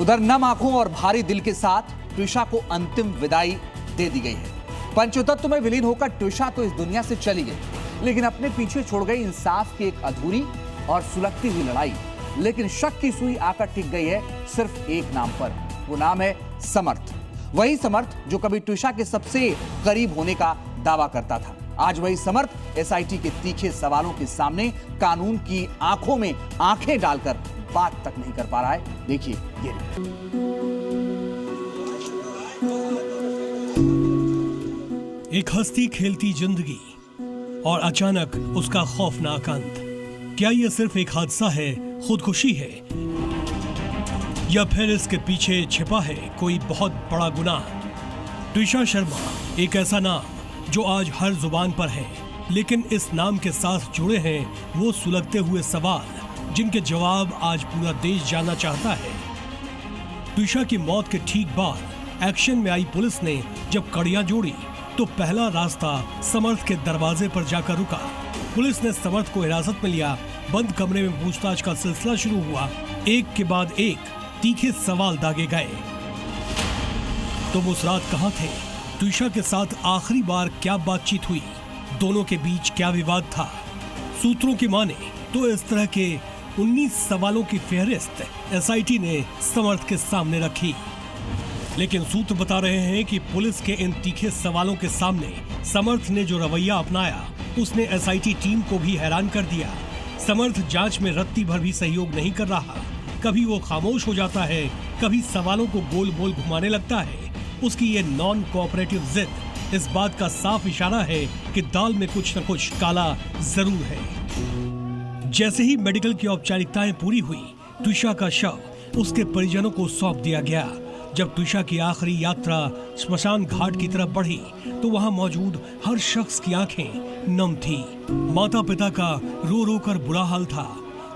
उधर नम आंखों और भारी दिल के साथ ट्विशा को अंतिम विदाई दे दी गई है। पंचतत्व में विलीन होकर ट्विशा तो इस दुनिया से चली गई, लेकिन अपने पीछे छोड़ गई इंसाफ की एक अधूरी और सुलगती हुई लड़ाई। लेकिन शक की सुई आकर टिक गई है सिर्फ एक नाम पर, वो नाम है समर्थ। वही समर्थ जो कभी ट्विशा के सबसे करीब होने का दावा करता था। आज वही समर्थ एसआईटी के तीखे सवालों के सामने कानून की आंखों में आंखें डालकर बात तक नहीं कर पा रहा है। देखिए ये। एक हंसती खेलती जिंदगी और अचानक उसका खौफनाक अंत। क्या यह सिर्फ एक हादसा है, खुदकुशी है, या फिर इसके पीछे छिपा है कोई बहुत बड़ा गुनाह? ट्विशा शर्मा एक ऐसा नाम जो आज हर जुबान पर है, लेकिन इस नाम के साथ जुड़े हैं वो सुलगते हुए सवाल जिनके जवाब आज पूरा देश जानना चाहता है। ट्विशा की मौत के ठीक बाद एक्शन में आई पुलिस ने जब कड़ियां जोड़ी तो पहला रास्ता समर्थ के दरवाजे पर जाकर रुका। पुलिस ने समर्थ को हिरासत में लिया। बंद कमरे में पूछताछ का सिलसिला शुरू हुआ। एक के बाद एक तीखे सवाल दागे गए। तुम उस रात कहां थे? ट्विशा के साथ आखिरी बार क्या बातचीत हुई? दोनों के बीच क्या विवाद था? सूत्रों की माने तो इस तरह के 19 सवालों की फेहरिस्त एसआईटी ने समर्थ के सामने रखी। लेकिन सूत्र बता रहे हैं कि पुलिस के इन तीखे सवालों के सामने समर्थ ने जो रवैया अपनाया उसने एसआईटी टीम को भी हैरान कर दिया। समर्थ जांच में रत्ती भर भी सहयोग नहीं कर रहा। कभी वो खामोश हो जाता है, कभी सवालों को गोल गोल घुमाने लगता है। उसकी ये नॉन कोऑपरेटिव जिद इस बात का साफ इशारा है कि दाल में कुछ न कुछ काला जरूर है। जैसे ही मेडिकल की औपचारिकताएं पूरी हुई, ट्विशा का शव उसके परिजनों को सौंप दिया गया। जब ट्विशा की आखिरी यात्रा स्मशान घाट की तरफ बढ़ी तो वहां मौजूद हर शख्स की आंखें नम थी। माता पिता का रो रो कर बुरा हाल था।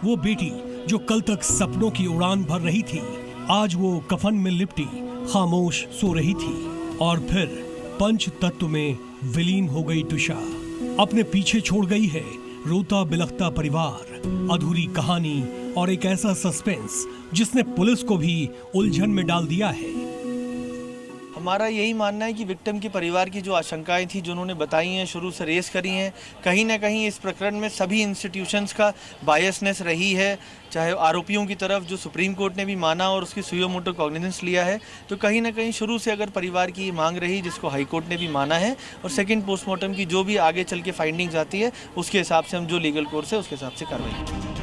वो बेटी जो कल तक सपनों की उड़ान भर रही थी, आज वो कफन में लिपटी खामोश सो रही थी। और फिर पंच तत्व में विलीन हो गई ट्विशा। अपने पीछे छोड़ गई है रोता बिलखता परिवार, अधूरी कहानी और एक ऐसा सस्पेंस जिसने पुलिस को भी उलझन में डाल दिया है। हमारा यही मानना है कि विक्टिम के परिवार की जो आशंकाएं थी, जो उन्होंने बताई हैं, शुरू से रेस करी हैं, कहीं ना कहीं इस प्रकरण में सभी इंस्टीट्यूशंस का बायसनेस रही है। चाहे आरोपियों की तरफ जो सुप्रीम कोर्ट ने भी माना और उसकी सुयो मोटो कॉग्निजेंस लिया है, तो कहीं ना कहीं शुरू से अगर परिवार की मांग रही जिसको हाई कोर्ट ने भी माना है, और सेकेंड पोस्टमार्टम की जो भी आगे चल के फाइंडिंग्स आती है उसके हिसाब से हम जो लीगल कोर्स है उसके हिसाब से कार्रवाई।